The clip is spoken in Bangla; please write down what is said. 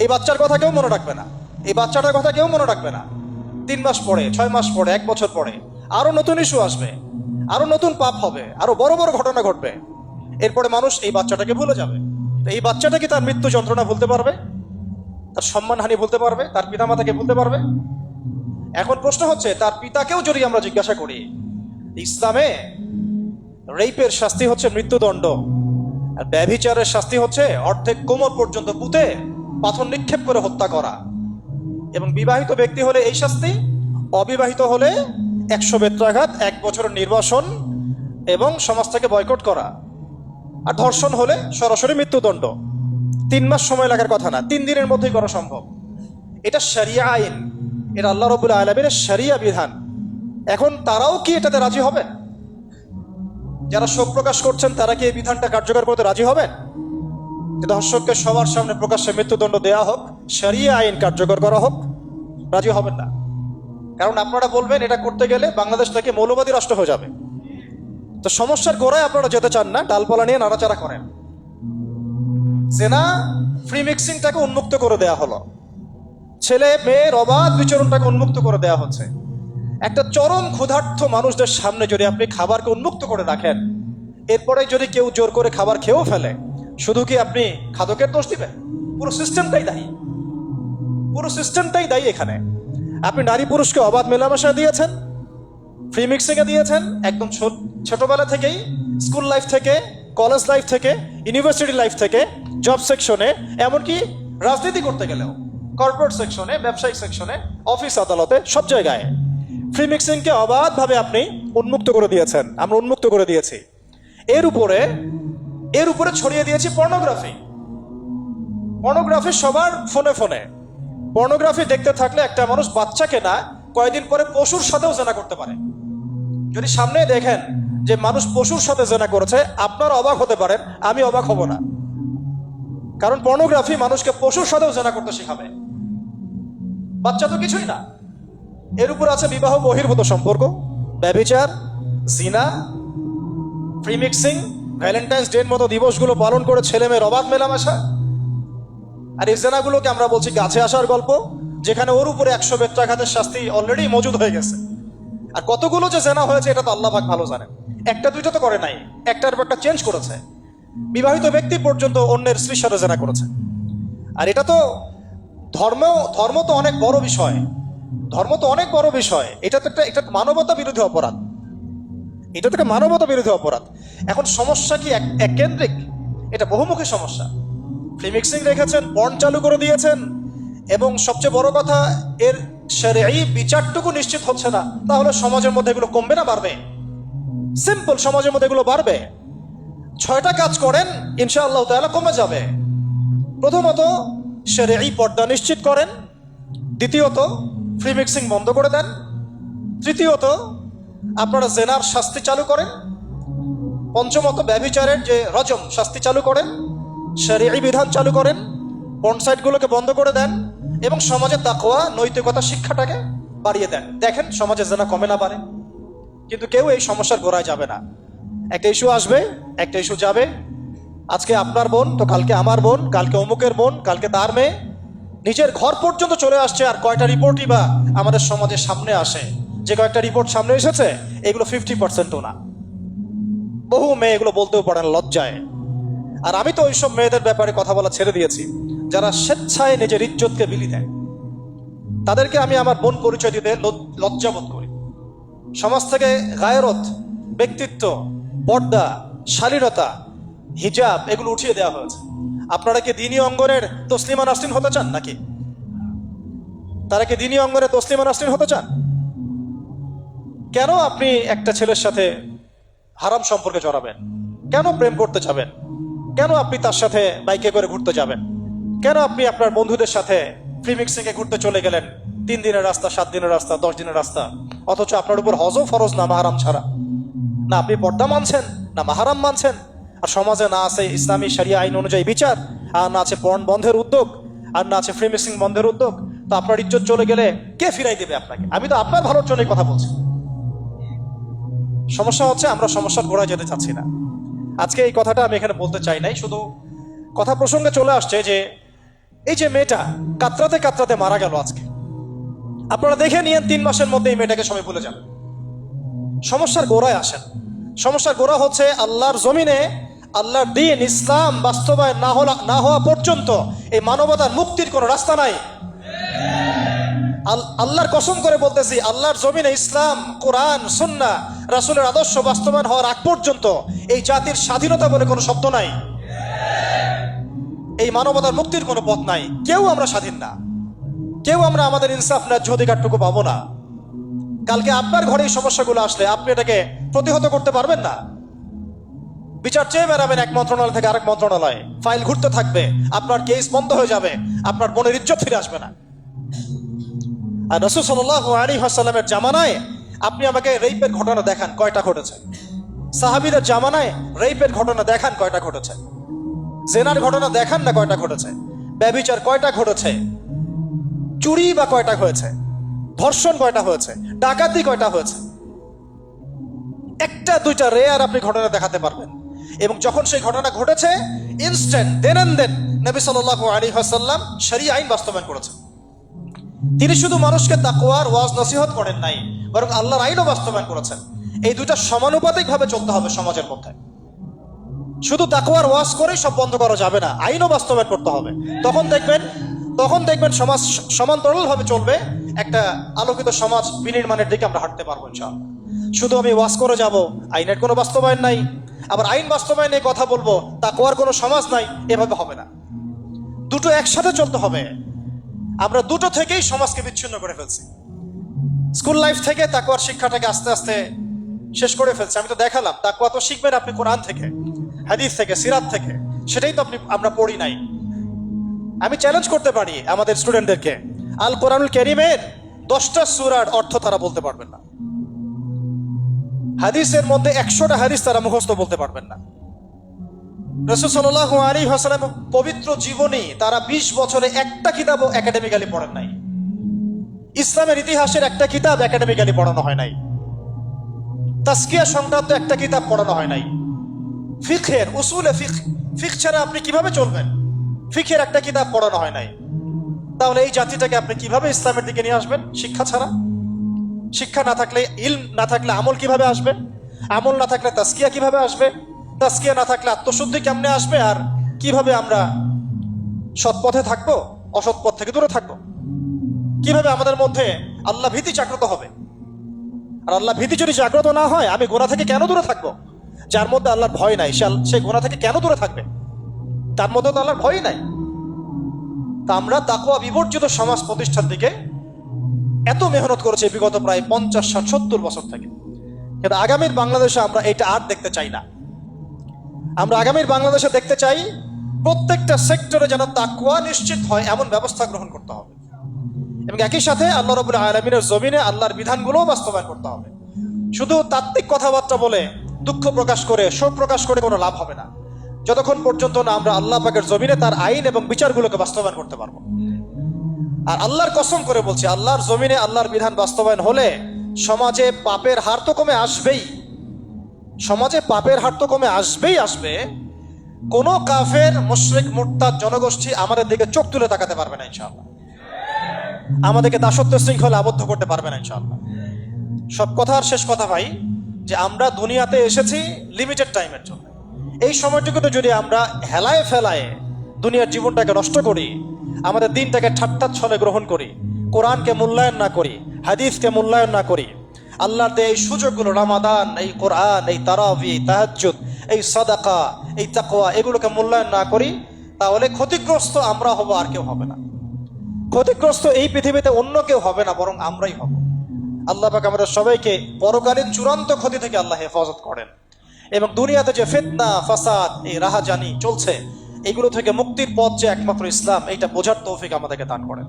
এই বাচ্চার কথা কেউ মনে রাখবে না, এই বাচ্চাটার কথা কেউ মনে রাখবে না। 3 মাস পরে, 6 মাস পরে, 1 বছর পরে আরো নতুন ইস্যু আসবে, আরো নতুন পাপ হবে, আরো বড় বড় ঘটনা ঘটবে। এরপরে মানুষ এই বাচ্চাটাকে ভুলে যাবে। তো এই বাচ্চাটা কি তার মৃত্যু যন্ত্রণা ভুলতে পারবে? তার সম্মানহানি ভুলতে পারবে? তার পিতামাতাকে ভুলতে পারবে? এখন প্রশ্ন হচ্ছে, তার পিতাকেও যদি আমরা জিজ্ঞাসা করি, ইসলামে রেপের শাস্তি হচ্ছে মৃত্যুদণ্ড, আর ব্যভিচারের শাস্তি হচ্ছে অর্ধেক কোমর পর্যন্ত পুঁতে পাথর নিক্ষেপ করে হত্যা করা। এবং বিবাহিত ব্যক্তি হলে এই শাস্তি, অবিবাহিত হলে 100 বেত্রাঘাত, 1 বছরের নির্বাসন এবং সমাজ থেকে বয়কট করা। আর ধর্ষণ হলে সরাসরি মৃত্যুদণ্ড। 3 মাস সময় লাগার কথা না, 3 দিনের মধ্যেই করা সম্ভব। এটা শরিয়া আইন, এটা আল্লাহ রাব্বুল আলামিনের শরিয়া বিধান। এখন তারাও কি এটাতে রাজি হবেন? যারা শোক প্রকাশ করছেন তারা কি এই বিধানটা কার্যকর করতে রাজি হবেন? যে ধর্ষককে সবার সামনে প্রকাশ্যে মৃত্যুদণ্ড দেয়া হোক, শরিয়া আইন কার্যকর করা হোক? রাজি হবেন না। কারণ আপনারা বলবেন এটা করতে গেলে বাংলাদেশ থেকে মৌলবাদী রাষ্ট্র হয়ে যাবে। তো সমস্যার গোড়ায় আপনারা যেতে চান না, ডালপালা নিয়ে নাড়াচাড়া করেন। জেনা ফ্রি মিক্সিংটাকে উন্মুক্ত করে দেয়া হলো, ছেলে মেয়ের অবাধ বিচরণটাকে উন্মুক্ত করে দেয়া হচ্ছে। একটা চরম ক্ষুধার্ত মানুষদের সামনে যদি আপনি খাবারকে উন্মুক্ত করে রাখেন, এরপরে যদি কেউ জোর করে খাবার খেয়েও ফেলে, শুধু কি আপনি খাদকের দোষ দিবেন? পুরো সিস্টেমটাই দায়ী, পুরো সিস্টেমটাই দায়ী এখানে। আপনি নারী পুরুষকে অবাধ মেলামেশা দিয়েছেন, ফ্রি মিক্সিংয়ে দিয়েছেন, একদম ছোটবেলা থেকেই, স্কুল লাইফ থেকে, কলেজ লাইফ থেকে, ইউনিভার্সিটি লাইফ থেকে, জব সেকশনে, এমনকি রাজনীতি করতে গেলেও কর্পোরেট সেকশনে, ব্যবসায়িক সেকশনে, অফিস আদালতে, সব জায়গায় ফ্রি মিক্সিংকে অবাধভাবে আপনি উন্মুক্ত করে দিয়েছেন, আমরা উন্মুক্ত করে দিয়েছি। এর উপরে ছড়িয়ে দিয়েছি পর্নোগ্রাফি। পর্নোগ্রাফি সবার ফোনে ফোনে। পর্নোগ্রাফি দেখতে থাকলে একটা মানুষ বাচ্চাকে না, কয়েকদিন পরে পশুর সাথেও জেনা করতে পারে। যদি সামনে দেখেন যে মানুষ পশুর সাথে জেনা করেছে, আপনারা অবাক হতে পারেন, আমি অবাক হব না। কারণ পর্নোগ্রাফি মানুষকে পশুর সাথেও জেনা করতে শেখাবে। বাচ্চা তো কিছুই না। এর উপর আছে বিবাহ বহির্ভূত সম্পর্ক, ব্যভিচার, জিনা, ফ্রি মিক্সিং, ভ্যালেন্টাইন্স ডে মতো দিবসগুলো পালন করে ছেলে মেয়ের অবাধ মেলামেশা। আর এই জেনাগুলোকে আমরা বলছি গাছে আসার গল্প, যেখানে ওর উপরে 100 বেত্রাঘাতের শাস্তি অলরেডি মজুদ হয়ে গেছে। আর কতগুলো যে জেনা হয়েছে এটা তো আল্লাহ পাক ভালো জানেন। একটা দুইটা তো করে নাই, একটার পর একটা চেঞ্জ করেছে। বিবাহিত ব্যক্তি পর্যন্ত অন্যের স্ত্রীর সাথে জেনা করেছে। আর এটা তো ধর্ম তো অনেক বড় বিষয়, ধর্ম তো অনেক বড় বিষয়। এটা তো একটা মানবতা বিরোধী অপরাধ, এটা তো একটা মানবতা বিরোধী অপরাধ। এখন সমস্যা কি এককেন্দ্রিক? এটা বহুমুখী সমস্যা। ফ্রি মিক্সিং রেখেছেন, পর্ন চালু করে দিয়েছেন, এবং সবচেয়ে বড় কথা, এর শরঈ বিচারটুকু নিশ্চিত হচ্ছে না। তাহলে সমাজের মধ্যে এগুলো কমবে না বাড়বে? সিম্পল, সমাজের মধ্যে এগুলো বাড়বে। 6টা কাজ করেন, ইনশাআল্লাহ তাআলা কমে যাবে। প্রথমত শরঈ পর্দা নিশ্চিত করেন, দ্বিতীয়ত ফ্রি মিক্সিং বন্ধ করে দেন, তৃতীয়ত আপনারা জেনার শাস্তি চালু করেন, পঞ্চমত ব্যভিচারের যে রজম শাস্তি চালু করেন, শরঈ বিধান চালু করেন, পর্ন সাইটগুলোকে বন্ধ করে দেন, এবং সমাজে তাকওয়া, নৈতিকতা শিক্ষাটাকে বাড়িয়ে দেন। দেখেন সমাজে জেনা কমে না বাড়ে। কিন্তু কেউ এই সমস্যার গোড়ায় যাবে না। একটা ইস্যু আসবে, একটা ইস্যু যাবে। আজকে আপনার বোন তো কালকে আমার বোন, কালকে অমুকের বোন, কালকে তার মেয়ে, নিজের ঘর পর্যন্ত চলে আসছে। আর কয়টা রিপোর্টই বা আমাদের সমাজের সামনে আসে? যে কয়েকটা রিপোর্ট সামনে এসেছে এগুলো 50%ও না। বহু মেয়ে এগুলো বলতেও পারেন লজ্জায়। আর আমি তো ওইসব মেয়েদের ব্যাপারে কথা বলা ছেড়ে দিয়েছি, যারা স্বেচ্ছায় নিজের ইজ্জতকে বিলি দেয়। তাদেরকে আমি আমার বোন পরিচয় দিতে লজ্জাবোধ করি। সমাজ থেকে গায়রত, ব্যক্তিত্ব, পর্দা, শালীনতা, হিজাব এগুলো উঠিয়ে দেওয়া হয়েছে। আপনারা কি দ্বীনি অঙ্গনের তসলিমা নাসরিন হতে চান নাকি? তারা কি দ্বীনি অঙ্গনের তসলিমা নাসরিন হতে চান? কেন আপনি একটা ছেলের সাথে হারাম সম্পর্কে জড়াবেন? কেন প্রেম করতে যাবেন? কেন আপনি তার সাথে বাইকে করে ঘুরতে যাবেন? কেন আপনি আপনার বন্ধুদের সাথে ফ্রি মিক্সিংয়ে ঘুরতে চলে গেলেন? 3 দিনের রাস্তা, 7 দিনের রাস্তা, 10 দিনের রাস্তা, অথচ আপনার উপর হজও ফরজ না মাহারাম ছাড়া। না আপনি পর্দা মানছেন, না মাহারাম মানছেন। আর সমাজে না আছে ইসলামী শরিয়া আইন অনুযায়ী বিচার, আর না আছে পর্ন বন্ধের উদ্যোগ, আর না আছে ফ্রি মিক্সিং বন্ধের উদ্যোগ। তো আপনার ইজ্জত চলে গেলে কে ফিরাই দেবে আপনাকে? আমি তো আপনার ভালোর জন্যই কথা বলছি। সমস্যা হচ্ছে আমরা সমস্যার গোড়ায় যেতে চাচ্ছি না। আজকে এই কথাটা আমি এখানে বলতে চাই নাই, শুধু কথা প্রসঙ্গে চলে আসছে যে এই যে মেয়েটা কাতরাতে কাতরাতে মারা গেল আজকে, আপনারা দেখে নিয়েন 3 মাসের মধ্যে এই মেয়েটাকে সবাই ভুলে যাবে। সমস্যার গোড়ায় আসেন। সমস্যার গোড়া হচ্ছে আল্লাহর জমিনে আল্লাহর দ্বীন ইসলাম বাস্তবায়ন না হওয়া পর্যন্ত এই মানবতার মুক্তির কোনো রাস্তা নাই। আল্লাহর কসম করে বলতেছি, আল্লাহর জমিনে ইসলাম, কোরআন, সুন্নাহ, রাসূলের আদর্শ বাস্তবায়ন হওয়ার আগ পর্যন্ত এই জাতির স্বাধীনতা বলে কোনো শব্দ নাই। এই মানবতার মুক্তির কোনো পথ নাই। কেউ আমরা স্বাধীন না, কেউ আমরা আমাদের ইনসাফ ন্যায্য অধিকারটুকু পাবো না। কালকে আপনার ঘরে এই সমস্যাগুলো আসলে আপনি এটাকে প্রতিহত করতে পারবেন না। বিচার চেয়ে বেড়াবেন এক মন্ত্রণালয় থেকে আরেক মন্ত্রণালয়ে, ফাইল ঘুরতে থাকবে, আপনার কেস বন্ধ হয়ে যাবে, আপনার বোনের ইজ্জত ফিরে আসবে না। আর রাসূল সাল্লাল্লাহু আলাইহি ওয়াসাল্লামের জামানায় আপনি আমাকে রেপের ঘটনা দেখান কয়টা ঘটেছে? সাহাবীদের জামানায় রেপের ঘটনা দেখান কয়টা ঘটেছে? জেনার ঘটনা দেখান না কয়টা ঘটেছে? ব্যভিচার কয়টা ঘটেছে? চুরি বা কয়টা হয়েছে? ধর্ষণ কয়টা হয়েছে? ডাকাতি কয়টা হয়েছে? একটা দুইটা রেয়ার আপনি ঘটনা দেখাতে পারবেন। এবং যখন সেই ঘটনা ঘটেছে ইনস্ট্যান্ট দেন এন্ড দেন নবী সাল্লাল্লাহু আলাইহি ওয়াসাল্লাম শরীয়ত আইন বাস্তবায়ন করেছেন। তিনি শুধু মানুষকে তাকওয়ার ওয়াজ নসিহত করেন নাই, বরং আল্লাহর আইনও বাস্তবায়ন করেছেন। এই দুইটা সমানুপাতিকভাবে চলতে হবে সমাজের মধ্যে। শুধু তাকওয়ার ওয়াজ করেই সব বন্ধ করা যাবে না, আইনও বাস্তবায়ন করতে হবে। তখন দেখবেন সমাজ সমান্তরালভাবে চলবে। একটা আলোকিত সমাজ বিনির্মাণের দিকে আমরা হাঁটতে পারবো ইনশাআল্লাহ। শুধু আমি ওয়াজ করে যাব, আইনের কোনো বাস্তবায়ন নাই, আবার আইন বাস্তবায়নে কথা বলবো, তাকওয়ার কোনো সমাজ নাই, এভাবে হবে না। দুটো একসাথে চলতে হবে। আমরা দুটো থেকেই সমাজকে বিচ্ছিন্ন করে ফেলছি। স্কুল লাইফ থেকে তাকওয়ার শিক্ষাটাকে আস্তে আস্তে শেষ করে ফেলছি। আমি তো দেখালাম তাকওয়া তো শিখবেন আপনি কোরআন থেকে, হাদিস থেকে, সিরাত থেকে, সেটাই তো আমরা পড়ি নাই। আমি চ্যালেঞ্জ করতে পারি আমাদের স্টুডেন্টদেরকে, আল কোরআনুল কারীমের 10টা সূরার অর্থ তারা বলতে পারবেন না। হাদিসের মধ্যে 100টা হাদিস তারা মুখস্থ বলতে পারবেন না। রাসূল সাল্লাল্লাহু আলাইহি ওয়াসাল্লাম পবিত্র জীবনী তারা 20 বছরে একটা কিতাবও একাডেমিক্যালি পড়েন নাই। ইসলামের ইতিহাসের একটা কিতাব একাডেমিক্যালি পড়ানো হয় নাই। তাজকিয়া সংক্রান্ত একটা কিতাব পড়ানো হয় নাই। ফিকহের উসুলে ফিকহ ছাড়া আপনি কিভাবে চলবেন? ফিকহের একটা কিতাব পড়ানো হয় নাই। তাহলে এই জাতিটাকে আপনি কিভাবে ইসলামের দিকে নিয়ে আসবেন? শিক্ষা ছাড়া। শিক্ষা না থাকলে, ইলম না থাকলে আমল কিভাবে আসবে? আমল না থাকলে তাজকিয়া কিভাবে আসবে? তাজকিয়া না থাকলে আত্মশুদ্ধি কেমনে আসবে? আর কিভাবে আমরা সৎ পথে থাকবো, অসৎ পথ থেকে দূরে থাকবো? কিভাবে আমাদের মধ্যে আল্লাহ ভীতি জাগ্রত হবে? আর আল্লাহ ভীতি যদি জাগ্রত না হয়, আমি গুনাহ থেকে কেন দূরে থাকবো? যার মধ্যে আল্লাহর ভয় নাই সে গুনাহ থেকে কেন দূরে থাকবে? তার মধ্যে তো আল্লাহর ভয় নাই। তা আমরা তাকওয়া বিবর্জিত সমাজ প্রতিষ্ঠার দিকে এত মেহনত করেছে বিগত প্রায় 50, 60, 70 বছর থেকে। কিন্তু আগামীর বাংলাদেশে আমরা এটা আর দেখতে চাই না। আমরা আগামীর বাংলাদেশে দেখতে চাই প্রত্যেকটা সেক্টরে যেন তাকওয়া নিশ্চিত হয় এমন ব্যবস্থা গ্রহণ করতে হবে, এবং একই সাথে আল্লাহ রাব্বুল আলামিনের জমিনে আল্লাহর বিধানগুলোও বাস্তবায়ন করতে হবে। শুধু তাত্ত্বিক কথাবার্তা বলে, দুঃখ প্রকাশ করে, শোক প্রকাশ করে কোনো লাভ হবে না, যতক্ষণ পর্যন্ত না আমরা আল্লাহ পাকের জমিনে তার আইন এবং বিচারগুলোকে বাস্তবায়ন করতে পারবো। আর আল্লাহর কসম করে বলছি, আল্লাহর জমিনে আল্লাহর বিধান বাস্তবায়ন হলে সমাজে পাপের হার তো কমে আসবেই। সমাজে পাপের হার তো কমে আসবে। কোনো কাফের, মুশরিক, মুরতাদ জনগোষ্ঠী আমাদের দিকে চোখ তুলে তাকাতে পারবে না ইনশাআল্লাহ। আমাদেরকে দাসত্ব শৃঙ্খলে আবদ্ধ করতে পারবে না ইনশাআল্লাহ। সব কথার শেষ কথা ভাই, যে আমরা দুনিয়াতে এসেছি লিমিটেড টাইমের জন্য। এই সময়টুকুতে যদি আমরা হেলায় ফেলায় দুনিয়ার জীবনটাকে নষ্ট করি, আমাদের দিনটাকে ঠাট্টা ছলে গ্রহণ করি, কোরআনকে মূল্যায়ন না করি, হাদিসকে মূল্যায়ন না করি, আল্লাহর এই সুযোগগুলো, রমাদান, এই কোরআন, এই তারাবি, এই তাহাজ্জুদ, এই সাদাকা, এই তাকওয়া, এগুলোকে মূল্যায়ন না করি, তাহলে ক্ষতিগ্রস্ত আমরা হব, আর কেউ হবে না। ক্ষতিগ্রস্ত এই পৃথিবীতে অন্য কেউ হবে না, বরং আমরাই হব। আল্লাহ পাক আমাদের সবাইকে পরকালীন চূড়ান্ত ক্ষতি থেকে আল্লাহ হেফাজত করেন, এবং দুনিয়াতে যে ফিতনা, ফাসাদ, এই রাহাজানি চলছে, এগুলো থেকে মুক্তির পথ যে একমাত্র ইসলাম, এইটা বোঝার তৌফিক আমাদেরকে দান করেন।